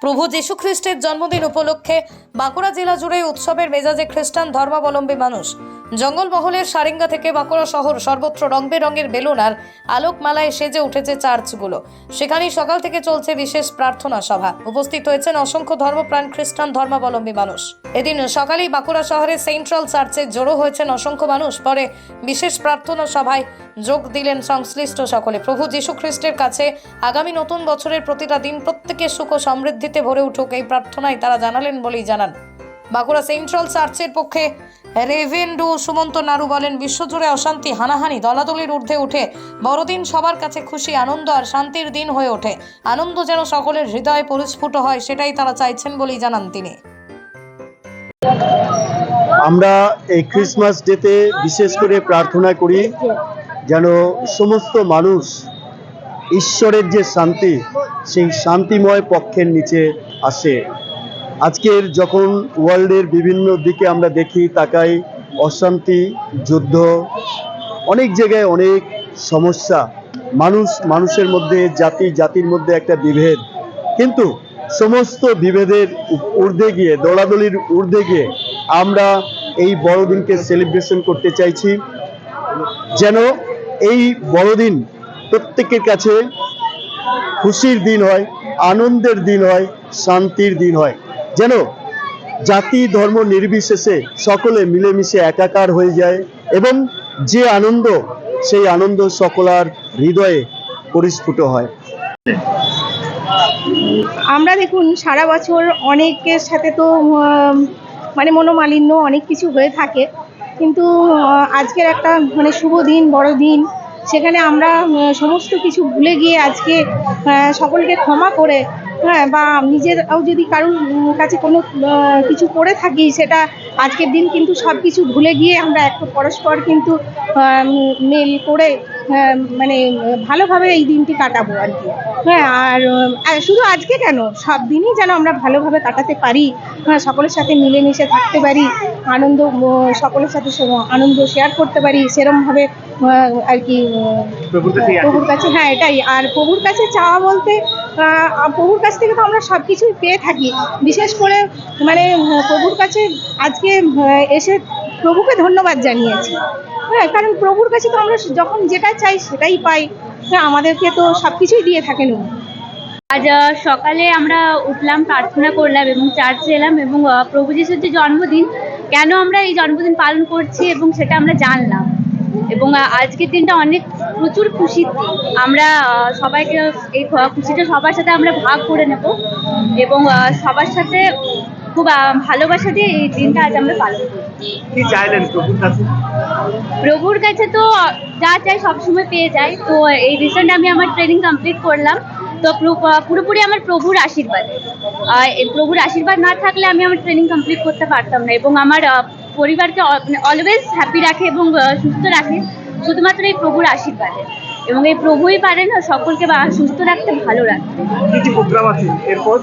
প্রভু যীশু খ্রিস্টের জন্মদিন উপলক্ষে বাঁকুড়া জেলা জুড়ে উৎসবের মেজাজে খ্রিস্টান ধর্মাবলম্বী মানুষ। জঙ্গলমহলের সারেঙ্গা থেকে বাঁকুড়া শহর সর্বত্র রং বেরঙের বেলুন আর আলোকমালায় সেজে উঠেছে চার্চগুলো। সেখানেই সকাল থেকে চলছে বিশেষ প্রার্থনা সভা। উপস্থিত হয়েছেন অসংখ্য ধর্মপ্রাণ খ্রিস্টান ধর্মাবলম্বী মানুষ। এদিন সকালেই বাঁকুড়া শহরের সেন্ট্রাল চার্চে জড়ো হয়েছেন অসংখ্য মানুষ। পরে বিশেষ প্রার্থনা সভায় যোগ দিলেন সংশ্লিষ্ট সকলে। প্রভু যীশু খ্রিস্টের কাছে আগামী নতুন বছরের প্রতিটা দিন প্রত্যেকের সুখ ও সমৃদ্ধিতে ভরে উঠুক, এই প্রার্থনায় তারা জানালেন বলেই জানান বাঁকুড়া সেন্ট্রাল চার্চের পক্ষে রেভেন্ডু সুমন্ত নাড়ু বলেন, বিশ্বজুড়ে অশান্তি, হানাহানি, দলাদলির ঊর্ধ্বে উঠে বড়দিন সবার কাছে খুশি, আনন্দ আর শান্তির দিন হয়ে ওঠে। আনন্দ যেন সকলের হৃদয়ে পরিস্ফুট হয়, সেটাই তারা চাইছেন বলেই জানান তিনি। আমরা এই ক্রিসমাস ডেতে বিশেষ করে প্রার্থনা করি যেন সমস্ত মানুষ ঈশ্বরের যে শান্তি, সেই শান্তিময় পক্ষের নিচে আসে। আজকের যখন ওয়ার্ল্ডের বিভিন্ন দিকে আমরা দেখি, তাকাই, অশান্তি, যুদ্ধ, অনেক জায়গায় অনেক সমস্যা, মানুষের মধ্যে, জাতির মধ্যে একটা বিভেদ, কিন্তু সমস্ত বিভেদের ঊর্ধ্বে গিয়ে, দলাদলির ঊর্ধ্বে গিয়ে আমরা এই বড়দিনকে সেলিব্রেশন করতে চাইছি। যেন এই বড়দিন প্রত্যেকের কাছে খুশির দিন হয়, আনন্দের দিন হয়, শান্তির দিন হয়। যেন জাতি ধর্ম নির্বিশেষে সকলে মিলেমিশে একাকার হয়ে যায় এবং যে আনন্দ, সেই আনন্দ সকলের হৃদয়ে পরিস্ফুট হয়। আমরা দেখুন সারা বছর অনেকের সাথে তো মনোমালিন্য অনেক কিছু হয়ে থাকে, কিন্তু আজকের একটা শুভ দিন, বড় দিন, সেখানে আমরা সমস্ত কিছু ভুলে গিয়ে আজকে সকলকে ক্ষমা করে, বা নিজেরাও যদি কারোর কাছে কোনো কিছু করে থাকি, সেটা আজকের দিন কিন্তু সব কিছু ভুলে গিয়ে আমরা একটু পরস্পর কিন্তু মেল করে ভালোভাবে এই দিনটি কাটাবো আর কি। আর শুধু আজকে কেন, সব দিনই যেন আমরা ভালোভাবে কাটাতে পারি, সকলের সাথে মিলেমিশে থাকতে পারি, আনন্দ সকলের সাথে আনন্দ শেয়ার করতে পারি, সেরমভাবে আর কি প্রভুর কাছে। এটাই। আর প্রভুর কাছে চাওয়া বলতে, প্রভুর কাছ থেকে তো আমরা সব কিছুই পেয়ে থাকি। বিশেষ করে প্রভুর কাছে আজকে এসে প্রভুকে ধন্যবাদ জানিয়েছি। কারণ প্রভুর কাছে তো আমরা যখন যেটা চাই সেটাই পাই। আমাদেরকে তো সব কিছুই দিয়ে থাকেন। আজ সকালে আমরা উঠলাম, প্রার্থনা করলাম এবং চার্চে এলাম, এবং প্রভু যীশুর যে জন্মদিন, কেন আমরা এই জন্মদিন পালন করছি এবং সেটা আমরা জানলাম। এবং আজকের দিনটা প্রচুর খুশির দিন। আমরা সবাইকে এই খুশিটা সবার সাথে আমরা ভাগ করে নেব এবং সবার সাথে খুব ভালোবাসা দিয়ে এই দিনটা আজ আমরা পালন করছি। কি চাইলেন প্রভুর কাছে? প্রভুর কাছে তো যা চাই সবসময় পেয়ে যাই। তো এই রিসেন্ট আমি আমার ট্রেনিং কমপ্লিট করলাম, তো পুরোপুরি আমার প্রভুর আশীর্বাদে। প্রভুর আশীর্বাদ না থাকলে আমি আমার ট্রেনিং কমপ্লিট করতে পারতাম না। এবং আমার পরিবারকে অলওয়েজ হ্যাপি রাখে এবং সুস্থ রাখে শুধুমাত্র এই প্রভুর আশীর্বাদে। এবং এই প্রভুই পারেন সকলকে সুস্থ রাখতে, ভালো রাখতে। কি প্রোগ্রাম আছে এরপর?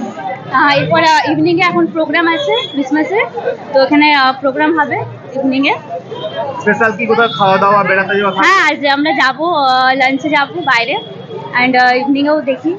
এরপর ইভিনিংয়ে এখন প্রোগ্রাম আছে ক্রিসমাসের, তো এখানে প্রোগ্রাম হবে ইভিনিংয়ে। স্পেশাল কি কোথাও খাওয়া দাওয়া, বেড়াতে যাওয়া? আজ আমরা যাবো, লাঞ্চে যাবো বাইরে, অ্যান্ড ইভিনিংয়েও দেখি।